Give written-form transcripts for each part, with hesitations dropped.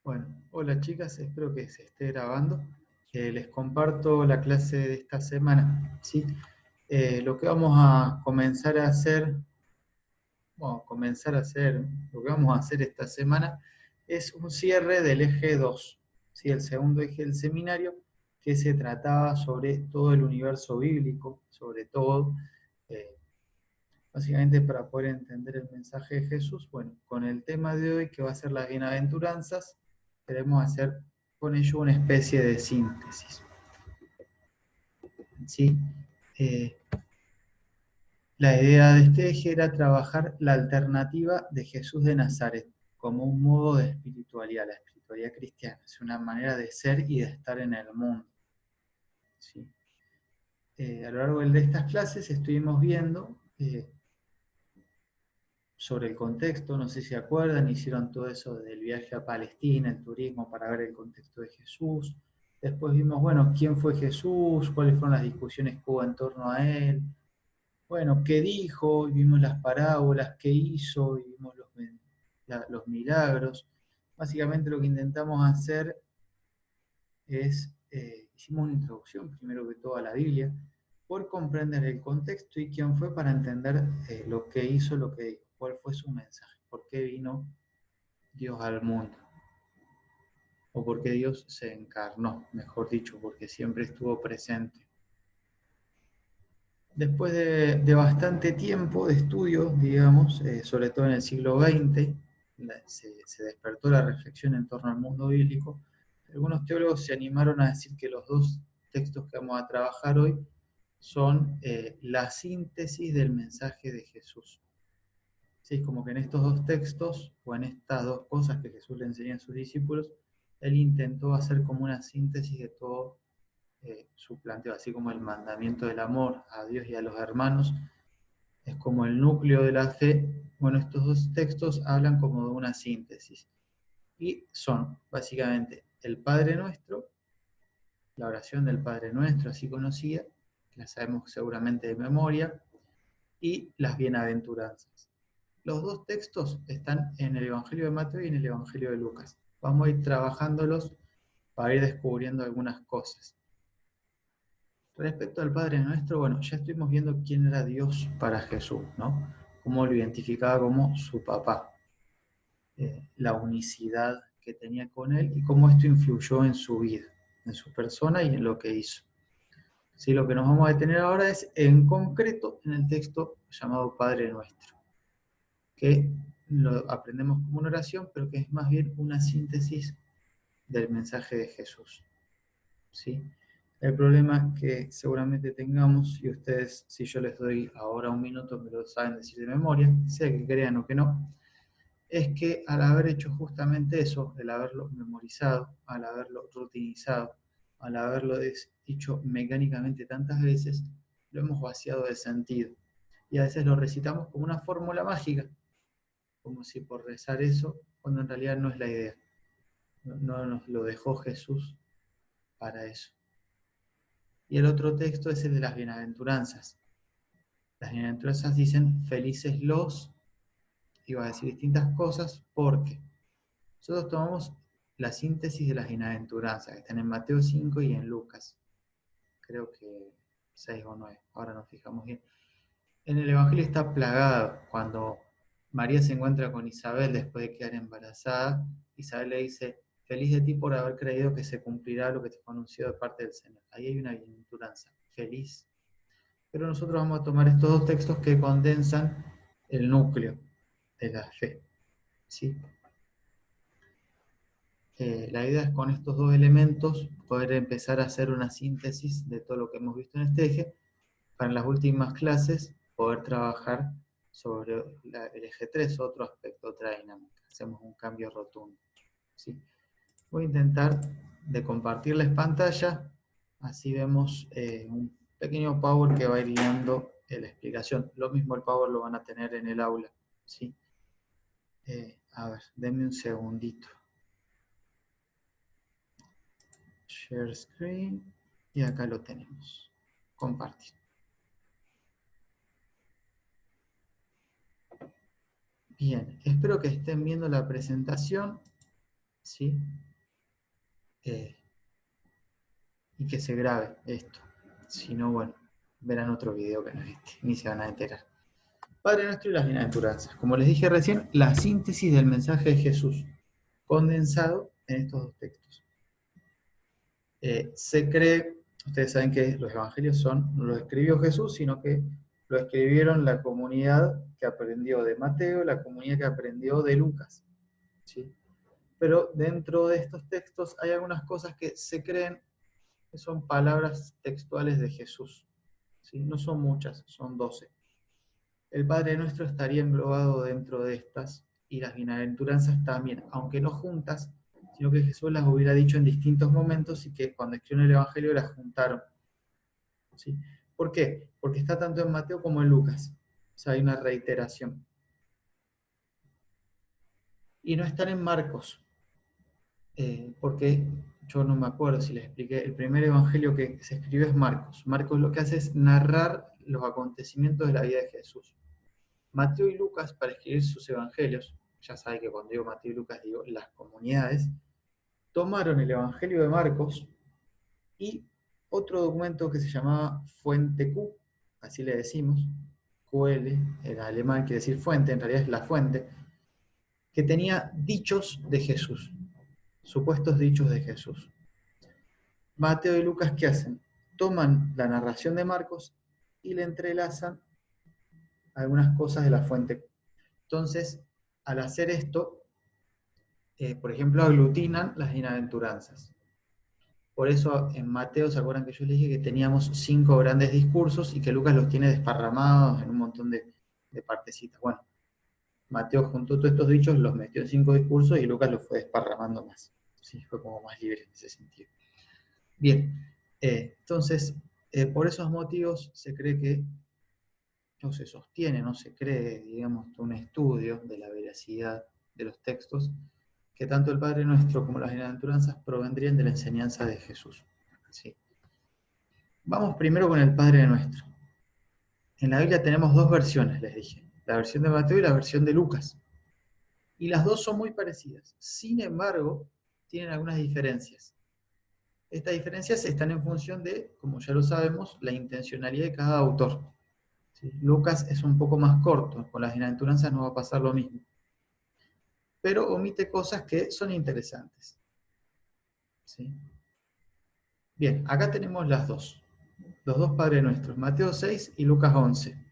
Bueno, hola chicas, espero que se esté grabando. Les comparto la clase de esta semana, ¿sí? Lo que vamos a comenzar a hacer, lo que vamos a hacer esta semana es un cierre del eje 2, ¿sí? El segundo eje del seminario, que se trataba sobre todo el universo bíblico, sobre todo, eh, básicamente para poder entender el mensaje de Jesús. Bueno, con el tema de hoy, que va a ser las bienaventuranzas, queremos hacer con ello una especie de síntesis. ¿Sí? Eh, la idea de este eje era trabajar la alternativa de Jesús de Nazaret como un modo de espiritualidad, la espiritualidad cristiana, es una manera de ser y de estar en el mundo. ¿Sí? A lo largo de estas clases estuvimos viendo sobre el contexto, no sé si se acuerdan, hicieron todo eso del viaje a Palestina, el turismo para ver el contexto de Jesús. Después vimos, bueno, quién fue Jesús, cuáles fueron las discusiones que hubo en torno a él. Bueno, qué dijo, y vimos las parábolas, qué hizo, y vimos los milagros. Básicamente lo que intentamos hacer es, hicimos una introducción primero que todo a la Biblia, por comprender el contexto y quién fue para entender lo que hizo, lo que dijo, cuál fue su mensaje, por qué vino Dios al mundo, o por qué Dios se encarnó, mejor dicho, porque siempre estuvo presente. Después de bastante tiempo de estudio, digamos, sobre todo en el siglo XX, se despertó la reflexión en torno al mundo bíblico. Algunos teólogos se animaron a decir que los dos textos que vamos a trabajar hoy son la síntesis del mensaje de Jesús. Sí, es como que en estos dos textos, o en estas dos cosas que Jesús le enseñó a sus discípulos, él intentó hacer como una síntesis de todo su planteo, así como el mandamiento del amor a Dios y a los hermanos es como el núcleo de la fe. Bueno, estos dos textos hablan como de una síntesis y son básicamente el Padre Nuestro, la oración del Padre Nuestro, así conocida, que la sabemos seguramente de memoria, y las bienaventuranzas. Los dos textos están en el Evangelio de Mateo y en el Evangelio de Lucas. Vamos a ir trabajándolos para ir descubriendo algunas cosas. Respecto al Padre Nuestro, bueno, ya estuvimos viendo quién era Dios para Jesús, ¿no? Cómo lo identificaba como su papá, la unicidad que tenía con él y cómo esto influyó en su vida, en su persona y en lo que hizo. Sí, lo que nos vamos a detener ahora es en concreto en el texto llamado Padre Nuestro, que lo aprendemos como una oración, pero que es más bien una síntesis del mensaje de Jesús. ¿Sí? El problema que seguramente tengamos, y ustedes, si yo les doy ahora un minuto, me lo saben decir de memoria, sea que crean o que no, es que al haber hecho justamente eso, el haberlo memorizado, al haberlo rutinizado, al haberlo dicho mecánicamente tantas veces, lo hemos vaciado de sentido. Y a veces lo recitamos como una fórmula mágica, como si por rezar eso, cuando en realidad no es la idea. No nos lo dejó Jesús para eso. Y el otro texto es el de las bienaventuranzas. Las bienaventuranzas dicen felices los, iba a decir distintas cosas, porque nosotros tomamos la síntesis de las bienaventuranzas, que están en Mateo 5 y en Lucas, creo que 6 o 9, ahora nos fijamos bien. En el Evangelio está plagado, cuando María se encuentra con Isabel después de quedar embarazada, Isabel le dice, feliz de ti por haber creído que se cumplirá lo que te fue anunciado de parte del Señor. Ahí hay una bienaventuranza, feliz. Pero nosotros vamos a tomar estos dos textos que condensan el núcleo de la fe. ¿Sí? La idea es con estos dos elementos poder empezar a hacer una síntesis de todo lo que hemos visto en este eje, para en las últimas clases poder trabajar sobre el eje 3, otro aspecto, otra dinámica. Hacemos un cambio rotundo. ¿Sí? Voy a intentar de compartirles pantalla, así vemos un pequeño Power que va a ir guiando la explicación. Lo mismo el Power lo van a tener en el aula. ¿Sí? A ver, denme un segundito. Share screen. Y acá lo tenemos. Compartir. Bien, espero que estén viendo la presentación. ¿sí? Y que se grabe esto. Si no, bueno, verán otro video que no es este, ni se van a enterar. Padre Nuestro y las bienaventuranzas. Como les dije recién, la síntesis del mensaje de Jesús, condensado en estos dos textos. Se cree, ustedes saben que los evangelios no lo escribió Jesús, sino que lo escribieron la comunidad que aprendió de Mateo, la comunidad que aprendió de Lucas, ¿sí? Pero dentro de estos textos hay algunas cosas que se creen que son palabras textuales de Jesús, ¿sí? No son muchas, son 12. El Padre Nuestro estaría englobado dentro de estas, y las bienaventuranzas también, aunque no juntas, sino que Jesús las hubiera dicho en distintos momentos y que cuando escribió el Evangelio las juntaron, ¿sí? ¿Por qué? Porque está tanto en Mateo como en Lucas. O sea, hay una reiteración. Y no están en Marcos, porque yo no me acuerdo si les expliqué, el primer evangelio que se escribió es Marcos. Marcos lo que hace es narrar los acontecimientos de la vida de Jesús. Mateo y Lucas, para escribir sus evangelios, ya saben que cuando digo Mateo y Lucas digo las comunidades, tomaron el evangelio de Marcos y otro documento que se llamaba Fuente Q, así le decimos, QL, en alemán quiere decir fuente, en realidad es la fuente, que tenía dichos de Jesús, supuestos dichos de Jesús. Mateo y Lucas, ¿qué hacen? Toman la narración de Marcos y le entrelazan algunas cosas de la fuente. Entonces, al hacer esto, por ejemplo, aglutinan las bienaventuranzas. Por eso en Mateo, ¿se acuerdan que yo les dije que teníamos 5 grandes discursos y que Lucas los tiene desparramados en un montón de partecitas? Bueno, Mateo juntó todos estos dichos, los metió en 5 discursos y Lucas los fue desparramando más. Sí, fue como más libre en ese sentido. Bien, entonces, por esos motivos se cree que, no se sostiene, no se cree, digamos, un estudio de la veracidad de los textos, que tanto el Padre Nuestro como las bienaventuranzas provendrían de la enseñanza de Jesús. ¿Sí? Vamos primero con el Padre Nuestro. En la Biblia tenemos 2 versiones, les dije, la versión de Mateo y la versión de Lucas. Y las dos son muy parecidas. Sin embargo, tienen algunas diferencias. Estas diferencias están en función de, como ya lo sabemos, la intencionalidad de cada autor. ¿Sí? Lucas es un poco más corto, con las bienaventuranzas no va a pasar lo mismo. Pero omite cosas que son interesantes. ¿Sí? Bien, acá tenemos los dos Padres Nuestros, Mateo 6 y Lucas 11.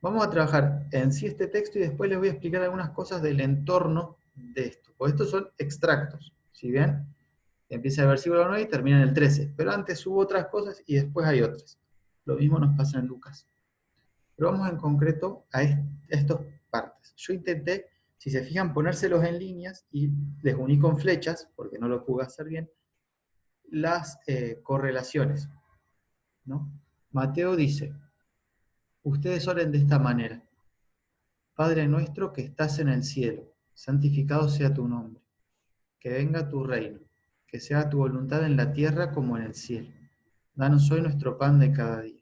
Vamos a trabajar en sí este texto y después les voy a explicar algunas cosas del entorno de esto. Porque estos son extractos, ¿sí ven? Empieza el versículo 9 y termina en el 13. Pero antes hubo otras cosas y después hay otras. Lo mismo nos pasa en Lucas. Pero vamos en concreto a estas partes. Yo intenté, si se fijan, ponérselos en líneas y les uní con flechas, porque no lo pude hacer bien, las correlaciones, ¿no? Mateo dice, ustedes oren de esta manera. Padre nuestro que estás en el cielo, santificado sea tu nombre. Que venga tu reino, que sea tu voluntad en la tierra como en el cielo. Danos hoy nuestro pan de cada día.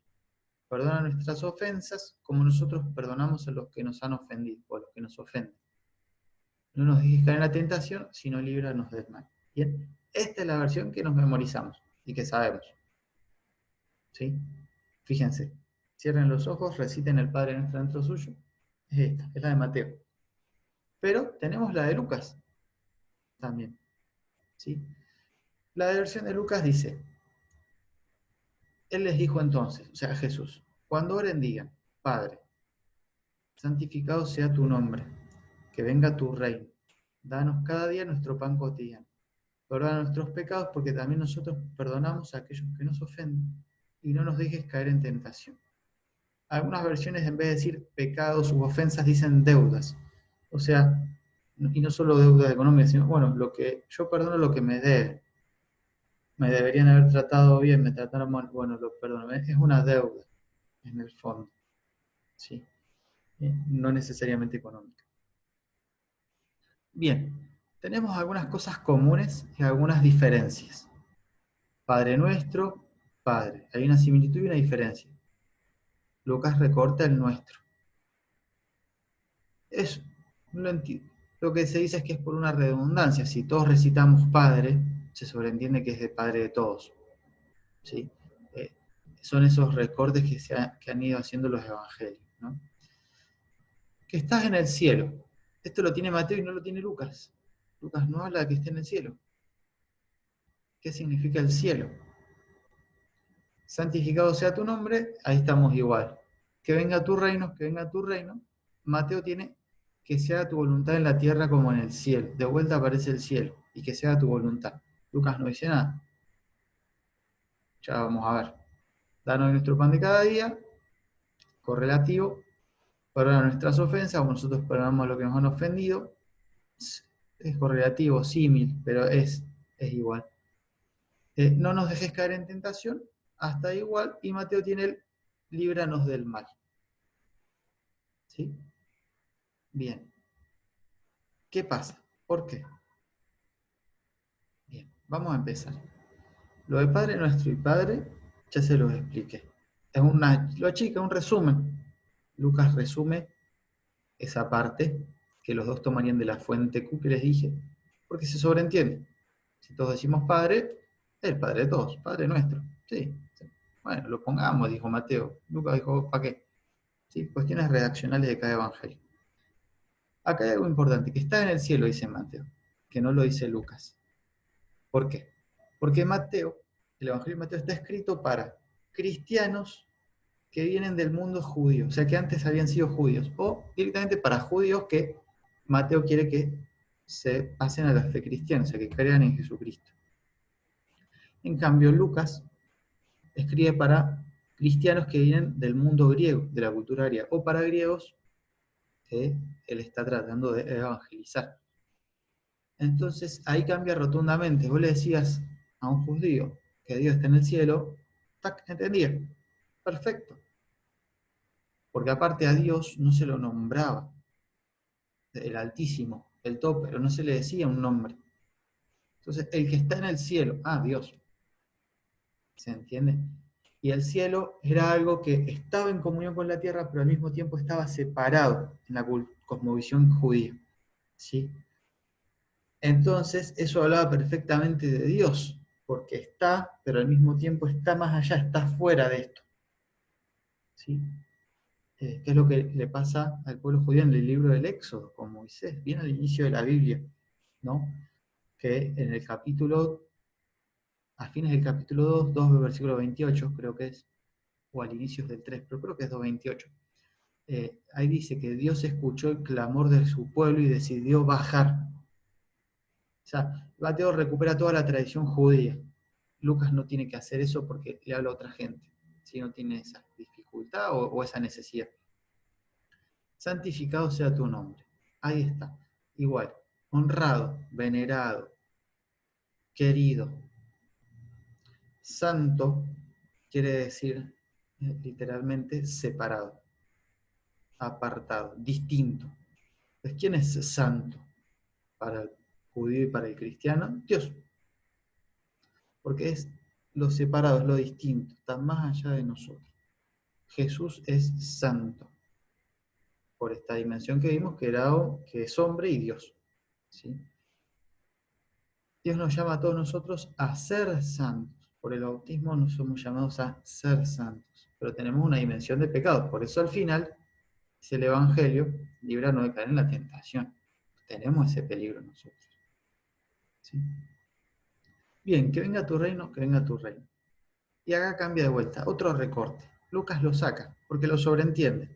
Perdona nuestras ofensas, como nosotros perdonamos a los que nos han ofendido, o a los que nos ofenden. No nos dejes caer en la tentación, sino líbranos del mal. Bien, esta es la versión que nos memorizamos y que sabemos. ¿Sí? Fíjense, cierren los ojos, reciten el Padre Nuestro dentro suyo. Es esta, es la de Mateo. Pero tenemos la de Lucas también. ¿Sí? La versión de Lucas dice, Él les dijo entonces, o sea, Jesús, cuando oren digan, Padre, santificado sea tu nombre, que venga tu reino, danos cada día nuestro pan cotidiano, perdona nuestros pecados porque también nosotros perdonamos a aquellos que nos ofenden y no nos dejes caer en tentación. Algunas versiones en vez de decir pecados u ofensas dicen deudas, o sea, y no solo deuda económica, sino, bueno, lo que yo perdono lo que me debe. Me deberían haber tratado bien, me trataron mal, bueno, lo perdono, es una deuda en el fondo. ¿Sí? No necesariamente económica. Bien, tenemos algunas cosas comunes y algunas diferencias. Padre nuestro, Padre. Hay una similitud y una diferencia. Lucas recorta el nuestro. Eso, lo lo que se dice es que es por una redundancia. Si todos recitamos Padre, se sobreentiende que es de Padre de todos. ¿Sí? Son esos recortes que han ido haciendo los evangelios, ¿no? Que estás en el cielo. Esto lo tiene Mateo y no lo tiene Lucas. Lucas no habla de que esté en el cielo. ¿Qué significa el cielo? Santificado sea tu nombre, ahí estamos igual. Que venga tu reino, que venga tu reino. Mateo tiene que se haga tu voluntad en la tierra como en el cielo. De vuelta aparece el cielo y que se haga tu voluntad. Lucas no dice nada. Ya vamos a ver. Danos nuestro pan de cada día, correlativo, perdona nuestras ofensas, como nosotros perdonamos lo que nos han ofendido. Es correlativo, símil, pero es igual. No nos dejes caer en tentación, hasta igual, y Mateo tiene el líbranos del mal. ¿Sí? Bien. ¿Qué pasa? ¿Por qué? Bien, vamos a empezar. Lo de Padre Nuestro y Padre, ya se los expliqué. Lo achica, un resumen. Lucas resume esa parte que los dos tomarían de la fuente Q que les dije, porque se sobreentiende. Si todos decimos Padre, el Padre de todos, Padre Nuestro. Sí. Bueno, lo pongamos, dijo Mateo. Lucas dijo, ¿para qué? ¿Sí? Cuestiones redaccionales de cada evangelio. Acá hay algo importante, que está en el cielo, dice Mateo, que no lo dice Lucas. ¿Por qué? Porque Mateo, el Evangelio de Mateo está escrito para cristianos que vienen del mundo judío, o sea que antes habían sido judíos, o directamente para judíos que Mateo quiere que se pasen a la fe cristiana, o sea que crean en Jesucristo. En cambio, Lucas escribe para cristianos que vienen del mundo griego, de la cultura griega, o para griegos que él está tratando de evangelizar. Entonces ahí cambia rotundamente. Vos le decías a un judío que Dios está en el cielo, ¡tac! Entendía. Perfecto. Porque aparte a Dios no se lo nombraba el Altísimo, el Todo, pero no se le decía un nombre. Entonces, el que está en el cielo, Dios. ¿Se entiende? Y el cielo era algo que estaba en comunión con la tierra, pero al mismo tiempo estaba separado en la cosmovisión judía. ¿Sí? Entonces, eso hablaba perfectamente de Dios, porque está, pero al mismo tiempo está más allá, está fuera de esto. ¿Sí? ¿Qué es lo que le pasa al pueblo judío en el libro del Éxodo, con Moisés, bien al inicio de la Biblia, ¿no? Que en el capítulo, a fines del capítulo 2 versículo 28, creo que es, o al inicio del 3, pero creo que es 2:28, ahí dice que Dios escuchó el clamor de su pueblo y decidió bajar. O sea, Mateo recupera toda la tradición judía. Lucas no tiene que hacer eso porque le habla a otra gente, si no tiene esa dificultad o esa necesidad. Santificado sea tu nombre. Ahí está. Igual, honrado, venerado, querido. Santo quiere decir literalmente separado, apartado, distinto. Pues, ¿quién es santo para el judío y para el cristiano? Dios. Porque es lo separado, es lo distinto, está más allá de nosotros. Jesús es santo, por esta dimensión que vimos, que es hombre y Dios. ¿Sí? Dios nos llama a todos nosotros a ser santos. Por el bautismo nos somos llamados a ser santos. Pero tenemos una dimensión de pecado. Por eso al final, dice el Evangelio, líbranos de caer en la tentación. Tenemos ese peligro nosotros. ¿Sí? Bien, que venga tu reino, que venga tu reino. Y acá cambia de vuelta, otro recorte. Lucas lo saca, porque lo sobreentiende.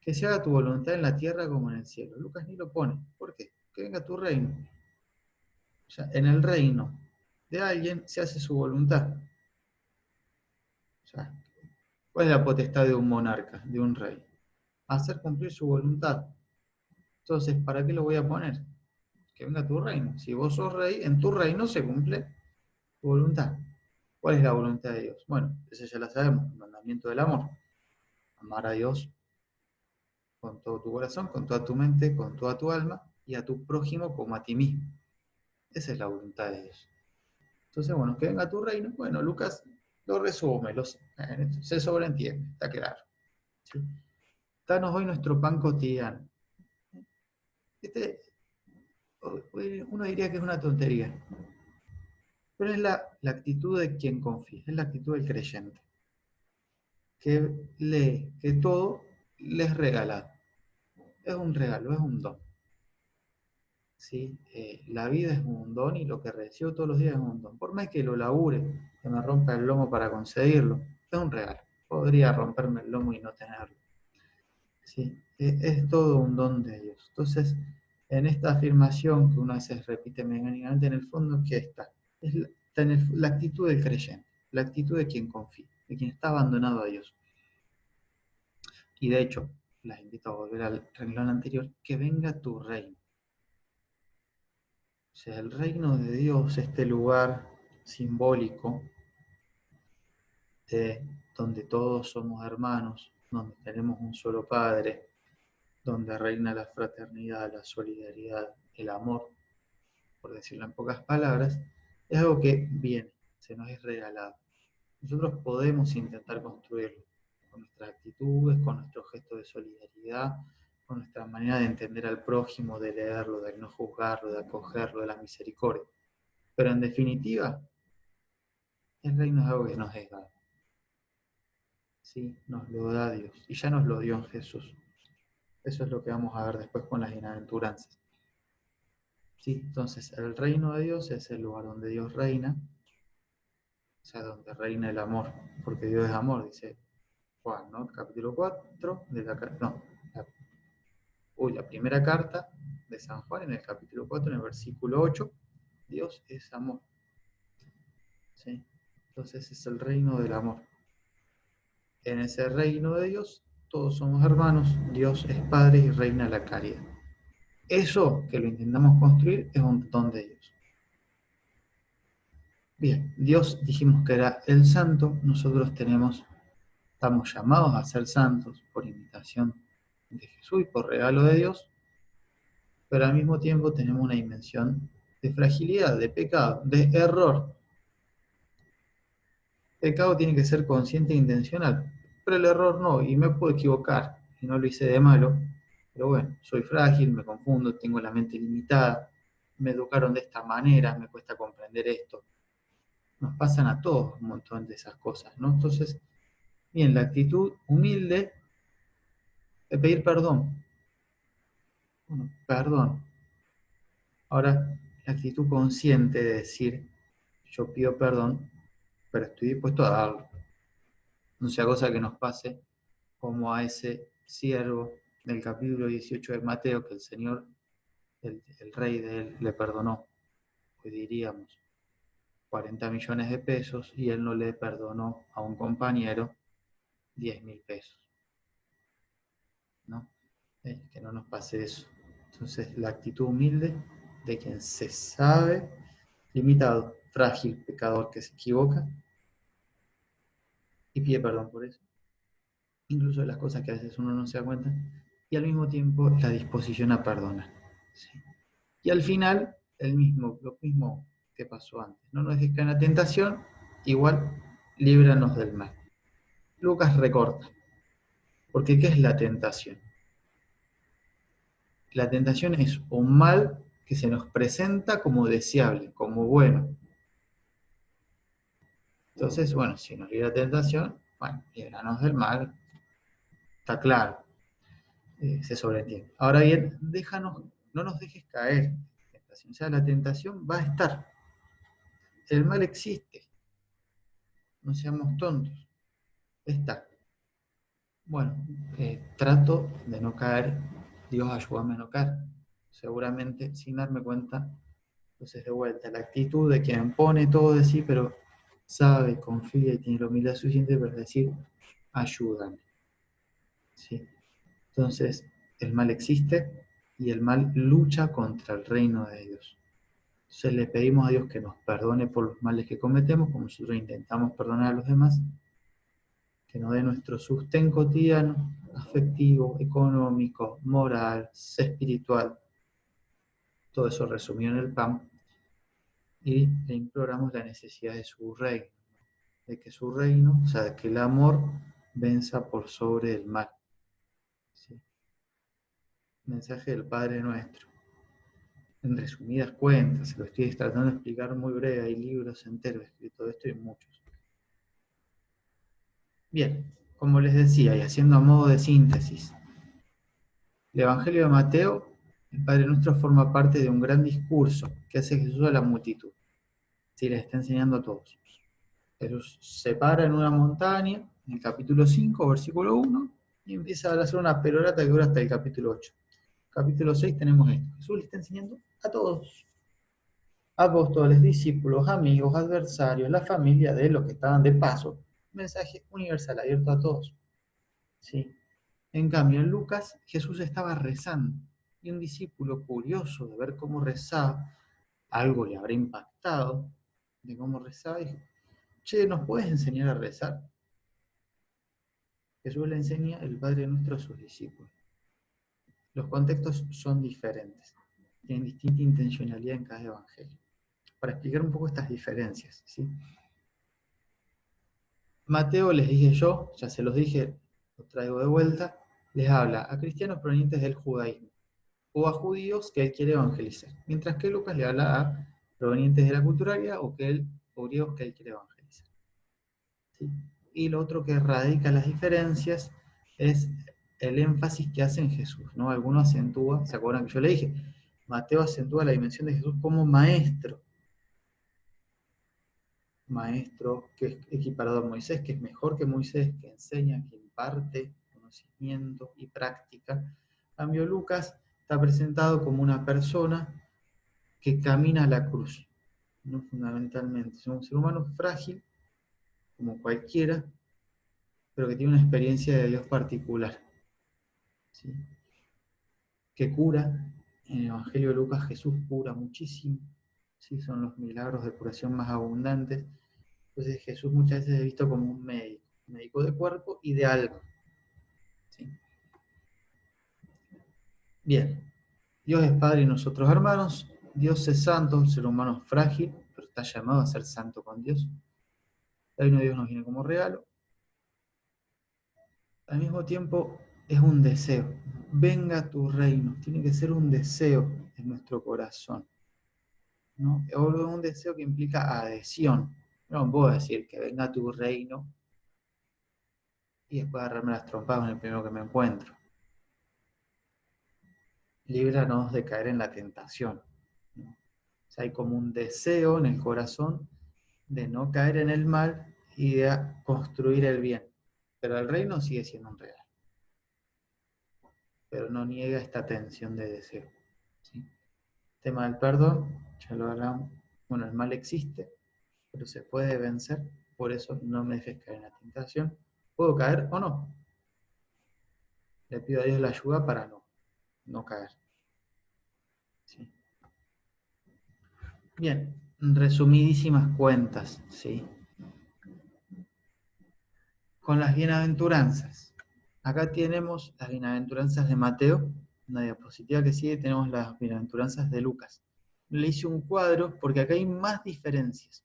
Que se haga tu voluntad en la tierra como en el cielo. Lucas ni lo pone. ¿Por qué? Que venga tu reino. O sea, en el reino de alguien se hace su voluntad. O sea, ¿cuál es la potestad de un monarca, de un rey? Hacer cumplir su voluntad. Entonces, ¿para qué lo voy a poner? Que venga tu reino. Si vos sos rey, en tu reino se cumple tu voluntad. ¿Cuál es la voluntad de Dios? Bueno, esa ya la sabemos, el mandamiento del amor. Amar a Dios con todo tu corazón, con toda tu mente, con toda tu alma, y a tu prójimo como a ti mismo. Esa es la voluntad de Dios. Entonces, bueno, que venga tu reino. Bueno, Lucas lo resume, se sobreentiende, está claro. ¿Sí? Danos hoy nuestro pan cotidiano. uno diría que es una tontería, pero es la actitud de quien confía, es la actitud del creyente, que lee que todo le es regalado, es un regalo, es un don. ¿Sí? La vida es un don y lo que recibo todos los días es un don. Por más que lo labure, que me rompa el lomo para conseguirlo, es un regalo. Podría romperme el lomo y no tenerlo. ¿Sí? Es todo un don de Dios. Entonces, en esta afirmación que uno a veces repite mecánicamente, en el fondo, ¿qué está? Está en la actitud del creyente, la actitud de quien confía, de quien está abandonado a Dios. Y de hecho, las invito a volver al renglón anterior, que venga tu reino. O sea, el reino de Dios, este lugar simbólico de donde todos somos hermanos, donde tenemos un solo Padre, donde reina la fraternidad, la solidaridad, el amor, por decirlo en pocas palabras, es algo que viene, se nos es regalado. Nosotros podemos intentar construirlo con nuestras actitudes, con nuestros gestos de solidaridad, con nuestra manera de entender al prójimo, de leerlo, de no juzgarlo, de acogerlo, de la misericordia. Pero en definitiva, el reino es algo que nos es dado. Sí, nos lo da Dios. Y ya nos lo dio en Jesús. Eso es lo que vamos a ver después con las bienaventuranzas. Sí, entonces el reino de Dios es el lugar donde Dios reina, o sea, donde reina el amor, porque Dios es amor, dice Juan, ¿no? Capítulo 4 de la primera carta de San Juan, en el capítulo 4, en el versículo 8, Dios es amor. ¿Sí? Entonces es el reino del amor. En ese reino de Dios, todos somos hermanos, Dios es Padre y reina la caridad. Eso que lo intentamos construir es un don de Dios. Bien, Dios dijimos que era el santo, nosotros estamos llamados a ser santos por invitación de Jesús y por regalo de Dios, pero al mismo tiempo tenemos una dimensión de fragilidad, de pecado, de error. Pecado tiene que ser consciente e intencional, pero el error no, y me puedo equivocar, y no lo hice de malo, pero bueno, soy frágil, me confundo, tengo la mente limitada, me educaron de esta manera, me cuesta comprender esto. Nos pasan a todos un montón de esas cosas, ¿no? Entonces, bien, la actitud humilde de pedir perdón. Bueno, perdón. Ahora, la actitud consciente de decir, yo pido perdón, pero estoy dispuesto a darlo. No sea cosa que nos pase como a ese siervo del capítulo 18 de Mateo, que el Señor, el rey de él, le perdonó, pues diríamos, 40 millones de pesos, y él no le perdonó a un compañero 10.000 pesos. ¿No? Que no nos pase eso. Entonces, la actitud humilde de quien se sabe limitado, frágil, pecador que se equivoca y pide perdón por eso. Incluso de las cosas que a veces uno no se da cuenta, y al mismo tiempo la disposición a perdonar. ¿Sí? Y al final, lo mismo que pasó antes. No nos dejes caer en la tentación, igual líbranos del mal. Lucas recorta, porque ¿qué es la tentación? La tentación es un mal que se nos presenta como deseable, como bueno. Entonces, bueno, si nos libra tentación, bueno, líbranos del mal, está claro, se sobreentiende. Ahora bien, no nos dejes caer en tentación. O sea, la tentación va a estar. El mal existe, no seamos tontos, está. Bueno, trato de no caer, Dios ayúdame a no caer. Seguramente, sin darme cuenta, entonces de vuelta, la actitud de quien pone todo de sí, pero sabe, confía y tiene la humildad suficiente para decir, ayúdame. ¿Sí? Entonces, el mal existe y el mal lucha contra el reino de Dios. Entonces le pedimos a Dios que nos perdone por los males que cometemos, como nosotros intentamos perdonar a los demás, que nos dé nuestro sostén cotidiano, afectivo, económico, moral, espiritual, todo eso resumido en el pan, y le imploramos la necesidad de su reino, de que su reino, o sea, de que el amor venza por sobre el mal. ¿Sí? Mensaje del Padre Nuestro. en resumidas cuentas, se lo estoy tratando de explicar muy breve, hay libros enteros escritos de esto y muchos. Bien, como les decía, y haciendo a modo de síntesis, el Evangelio de Mateo, el Padre Nuestro forma parte de un gran discurso que hace Jesús a la multitud. Sí, les está enseñando a todos. Jesús se para en una montaña, en el capítulo 5, versículo 1, y empieza a hacer una perorata que dura hasta el capítulo 8. Capítulo 6 tenemos esto. Jesús le está enseñando a todos. Apóstoles, discípulos, amigos, adversarios, la familia de los que estaban de paso. Mensaje universal abierto a todos. ¿Sí? En cambio, en Lucas, Jesús estaba rezando. Y un discípulo curioso de ver cómo rezaba, algo le habrá impactado de cómo rezaba, dijo, che, ¿nos puedes enseñar a rezar? Jesús le enseña el Padre Nuestro a sus discípulos. Los contextos son diferentes, tienen distinta intencionalidad en cada evangelio. Para explicar un poco estas diferencias, ¿sí? Mateo, les dije yo, ya se los dije, los traigo de vuelta, les habla a cristianos provenientes del judaísmo o a judíos que él quiere evangelizar, mientras que Lucas le habla a provenientes de la cultura griega o griegos que él quiere evangelizar. ¿Sí? Y lo otro que radica las diferencias es el énfasis que hace en Jesús, ¿no? Alguno acentúa, ¿se acuerdan que yo le dije? Mateo acentúa la dimensión de Jesús como maestro, que es equiparado a Moisés, que es mejor que Moisés, que enseña, que imparte conocimiento y práctica. En cambio, Lucas está presentado como una persona que camina a la cruz, ¿no? Fundamentalmente. Es un ser humano frágil, como cualquiera, pero que tiene una experiencia de Dios particular, ¿sí? Que cura. En el Evangelio de Lucas Jesús cura muchísimo, ¿sí? Son los milagros de curación más abundantes. Entonces Jesús muchas veces es visto como un médico de cuerpo y de alma, ¿sí? Bien, Dios es Padre y nosotros hermanos, Dios es santo, el ser humano es frágil, pero está llamado a ser santo con Dios. El reino de Dios nos viene como regalo. Al mismo tiempo es un deseo. Venga tu reino. Tiene que ser un deseo en nuestro corazón, ¿no? O un deseo que implica adhesión. No puedo decir que venga tu reino y después agarrarme las trompadas en el primero que me encuentro. Líbranos de caer en la tentación, ¿no? O sea, hay como un deseo en el corazón de no caer en el mal y de construir el bien. Pero el reino sigue siendo un regalo. Pero no niega esta tensión de deseo, ¿sí? Tema del perdón, ya lo hablamos. Bueno, el mal existe, pero se puede vencer, por eso no me dejes caer en la tentación. ¿Puedo caer o no? Le pido a Dios la ayuda para no caer, ¿sí? Bien, resumidísimas cuentas, ¿sí? Con las bienaventuranzas. Acá tenemos las bienaventuranzas de Mateo, una diapositiva que sigue, tenemos las bienaventuranzas de Lucas. Le hice un cuadro porque acá hay más diferencias.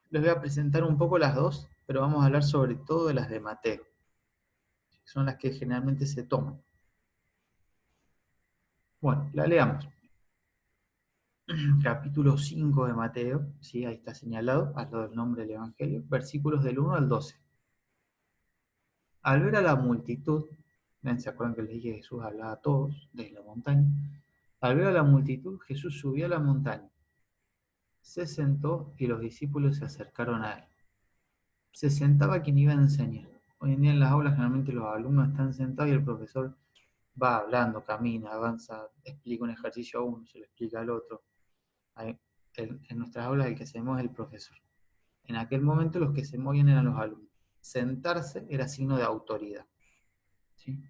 Les voy a presentar un poco las dos, pero vamos a hablar sobre todo de las de Mateo, que son las que generalmente se toman. Bueno, la leamos. Capítulo 5 de Mateo, ¿sí? Ahí está señalado, al lado del nombre del Evangelio, versículos del 1 al 12. Al ver a la multitud, ¿se acuerdan que les dije que Jesús hablaba a todos desde la montaña? Al ver a la multitud, Jesús subió a la montaña, se sentó y los discípulos se acercaron a él. Se sentaba quien iba a enseñar. Hoy en día en las aulas generalmente los alumnos están sentados y el profesor va hablando, camina, avanza, explica un ejercicio a uno, se lo explica al otro. En nuestras aulas el que se mueve es el profesor. En aquel momento los que se movían eran los alumnos. Sentarse era signo de autoridad, ¿sí?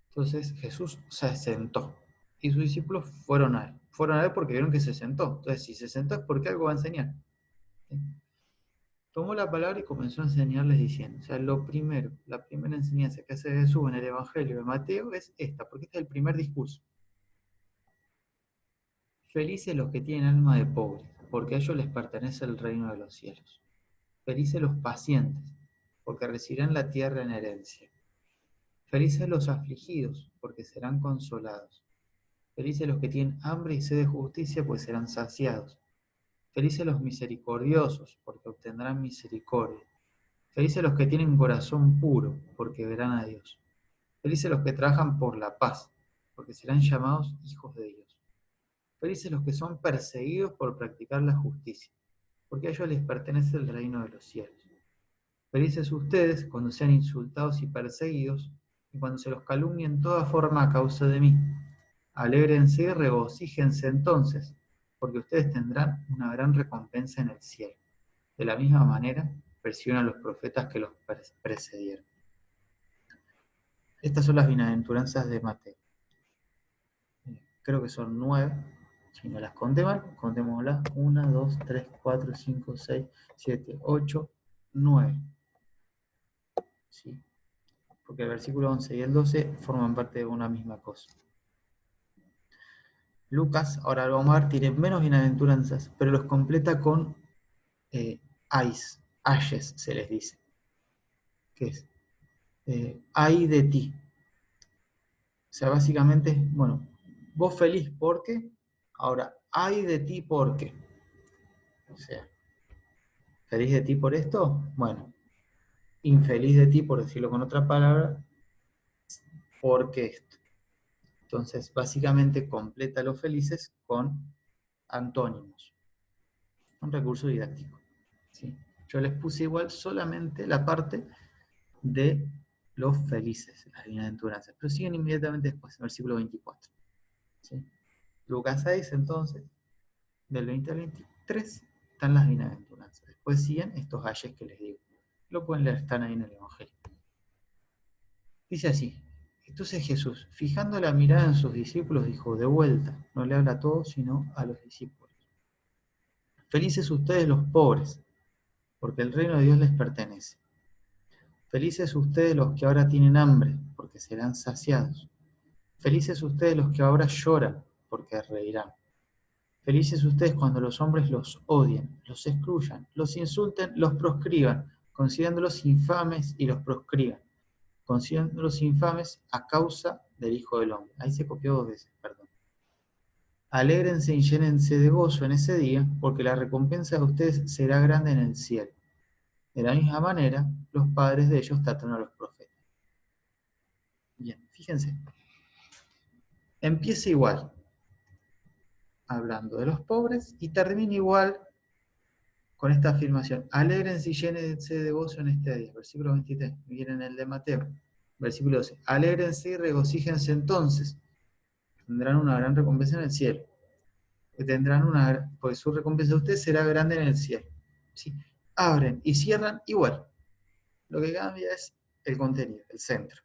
Entonces Jesús se sentó y sus discípulos fueron a él. Fueron a él porque vieron que se sentó. Entonces, si se sentó es porque algo va a enseñar, ¿sí? Tomó la palabra y comenzó a enseñarles diciendo, o sea, la primera enseñanza que hace Jesús en el Evangelio de Mateo es esta, porque este es el primer discurso. Felices los que tienen alma de pobres, porque a ellos les pertenece el reino de los cielos. Felices los pacientes, porque recibirán la tierra en herencia. Felices los afligidos, porque serán consolados. Felices los que tienen hambre y sed de justicia, pues serán saciados. Felices los misericordiosos, porque obtendrán misericordia. Felices los que tienen corazón puro, porque verán a Dios. Felices los que trabajan por la paz, porque serán llamados hijos de Dios. Felices los que son perseguidos por practicar la justicia, porque a ellos les pertenece el reino de los cielos. Felices ustedes cuando sean insultados y perseguidos, y cuando se los calumnie en toda forma a causa de mí. Alégrense y regocíjense entonces, porque ustedes tendrán una gran recompensa en el cielo. De la misma manera, persiguieron a los profetas que los precedieron. Estas son las bienaventuranzas de Mateo. Creo que son 9. Si no las conté mal, contémoslas. 1, 2, 3, 4, 5, 6, 7, 8, 9. ¿Sí? Porque el versículo 11 y el 12 forman parte de una misma cosa. Lucas, ahora lo vamos a ver, tiene menos bienaventuranzas, pero los completa con ayes se les dice. ¿Qué es? Ay de ti. O sea, básicamente, bueno, vos feliz porque, ahora, ay de ti porque. O sea, ¿feliz de ti por esto? Bueno, infeliz de ti, por decirlo con otra palabra, porque esto. Entonces, básicamente completa los felices con antónimos. Un recurso didáctico. ¿Sí? Yo les puse igual solamente la parte de los felices, las bienaventuranzas, pero siguen inmediatamente después, en el versículo 24. ¿Sí? Lucas 6, entonces, del 20 al 23, están las bienaventuranzas. Después siguen estos ayes que les digo. Lo pueden leer, están ahí en el Evangelio. Dice así: entonces Jesús, fijando la mirada en sus discípulos, dijo, de vuelta, no le habla a todos, sino a los discípulos. Felices ustedes los pobres, porque el reino de Dios les pertenece. Felices ustedes los que ahora tienen hambre, porque serán saciados. Felices ustedes los que ahora lloran, porque reirán. Felices ustedes cuando los hombres los odien, los excluyan, los insulten, los proscriban, considerándolos infames y los proscriban, considerándolos infames a causa del Hijo del Hombre. Ahí se copió 2 veces, perdón. Alégrense y llénense de gozo en ese día, porque la recompensa de ustedes será grande en el cielo. De la misma manera, los padres de ellos tratan a los profetas. Bien, fíjense. Empieza igual, hablando de los pobres, y termina igual con esta afirmación. Alégrense y llénense de gozo en este día. Versículo 23. Miren el de Mateo. Versículo 12. Alégrense y regocíjense entonces. Tendrán una gran recompensa en el cielo. Pues su recompensa de ustedes será grande en el cielo. ¿Sí? Abren y cierran igual. Lo que cambia es el contenido, el centro.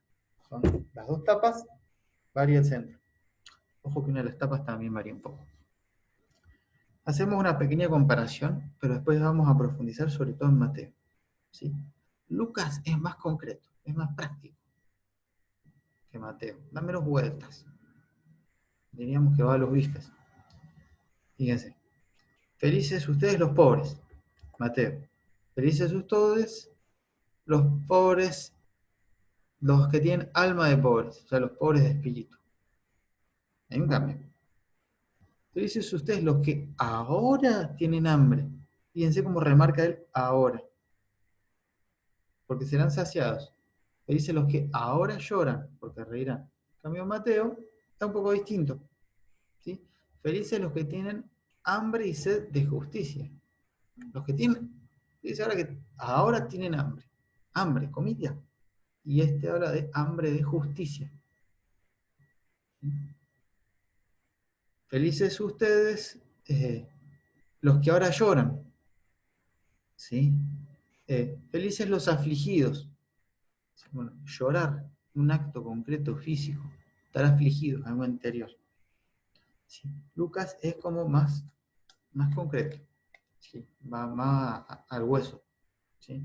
Son las 2 tapas, varía el centro. Ojo que una de las tapas también varía un poco. Hacemos una pequeña comparación, pero después vamos a profundizar sobre todo en Mateo. ¿Sí? Lucas es más concreto, es más práctico que Mateo. Da menos vueltas. Diríamos que va a los bifes. Fíjense. Felices ustedes los pobres. Mateo. Felices ustedes los pobres, los que tienen alma de pobres, o sea, los pobres de espíritu. Hay un cambio. Felices ustedes los que ahora tienen hambre. Fíjense cómo remarca él ahora. Porque serán saciados. Felices los que ahora lloran, porque reirán. En cambio, Mateo está un poco distinto. ¿Sí? Felices los que tienen hambre y sed de justicia. Los que tienen, dice ahora que ahora tienen hambre. Hambre, comida. Y este habla de hambre de justicia. ¿Sí? Felices ustedes los que ahora lloran. ¿Sí? Felices los afligidos. Bueno, llorar, un acto concreto físico. Estar afligido, algo interior. ¿Sí? Lucas es como más concreto. ¿Sí? Va más al hueso. ¿Sí?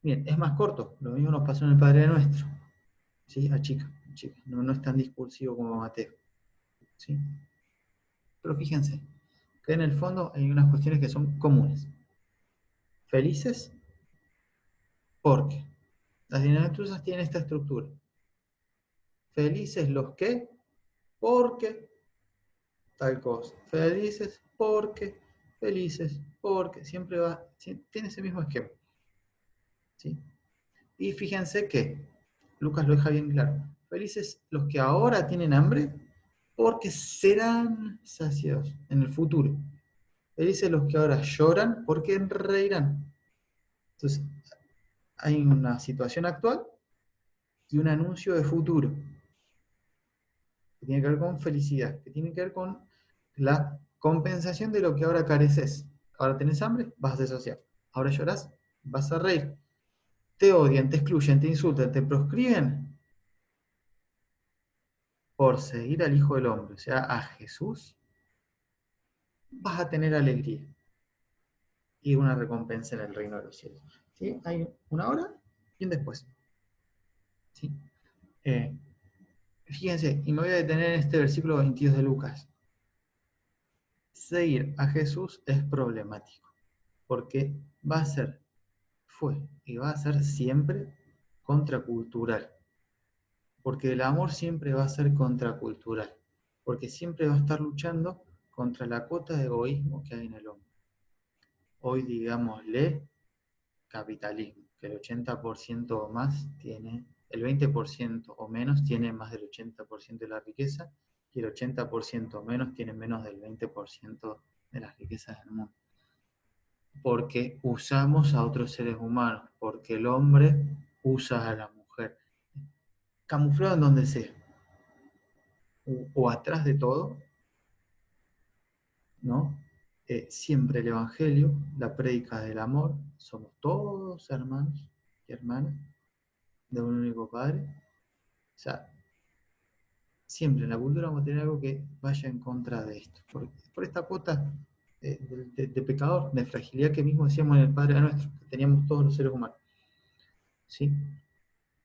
Bien, es más corto. Lo mismo nos pasó en el Padre Nuestro. ¿Sí? Achica. No es tan discursivo como Mateo. ¿Sí? Pero fíjense que en el fondo hay unas cuestiones que son comunes. Felices porque las bienaventuranzas tienen esta estructura. Felices los que porque tal cosa. Felices porque, siempre va, tiene ese mismo esquema. ¿Sí? Y fíjense que Lucas lo deja bien claro. Felices los que ahora tienen hambre, porque serán saciados en el futuro. Felices los que ahora lloran, porque reirán. Entonces, hay una situación actual y un anuncio de futuro, que tiene que ver con felicidad, que tiene que ver con la compensación de lo que ahora careces. Ahora tenés hambre, vas a ser social. Ahora llorás, vas a reír. Te odian, te excluyen, te insultan, te proscriben por seguir al Hijo del Hombre, o sea, a Jesús, vas a tener alegría y una recompensa en el reino de los cielos. ¿Sí? Hay una hora y un después. ¿Sí? Eh, Fíjense, y me voy a detener en este versículo 22 de Lucas. Seguir a Jesús es problemático, porque va a ser, fue y va a ser siempre contracultural, porque el amor siempre va a ser contracultural, porque siempre va a estar luchando contra la cuota de egoísmo que hay en el hombre. Hoy digámosle capitalismo, que el 80% o más tiene, el 20% o menos tiene más del 80% de la riqueza y el 80% o menos tiene menos del 20% de las riquezas del mundo. Porque usamos a otros seres humanos, porque el hombre usa a la mujer, camuflado en donde sea, o atrás de todo, ¿no? Siempre el Evangelio, la prédica del amor, somos todos hermanos y hermanas de un único Padre. O sea, siempre en la cultura vamos a tener algo que vaya en contra de esto, por esta cuota de pecador, de fragilidad que mismo decíamos en el Padre Nuestro, que teníamos todos los seres humanos. ¿Sí?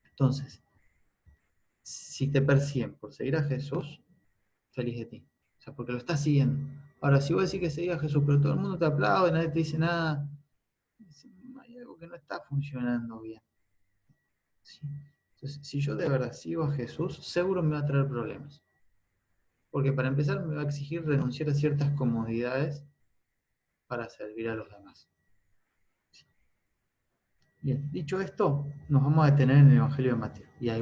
Entonces, si te persiguen por seguir a Jesús, feliz de ti. O sea, porque lo estás siguiendo. Ahora, si vos decís que seguís a Jesús, pero todo el mundo te aplaude, nadie te dice nada, hay algo que no está funcionando bien. ¿Sí? Entonces, si yo de verdad sigo a Jesús, seguro me va a traer problemas. Porque para empezar me va a exigir renunciar a ciertas comodidades para servir a los demás. Bien, dicho esto, nos vamos a detener en el Evangelio de Mateo. Y ahí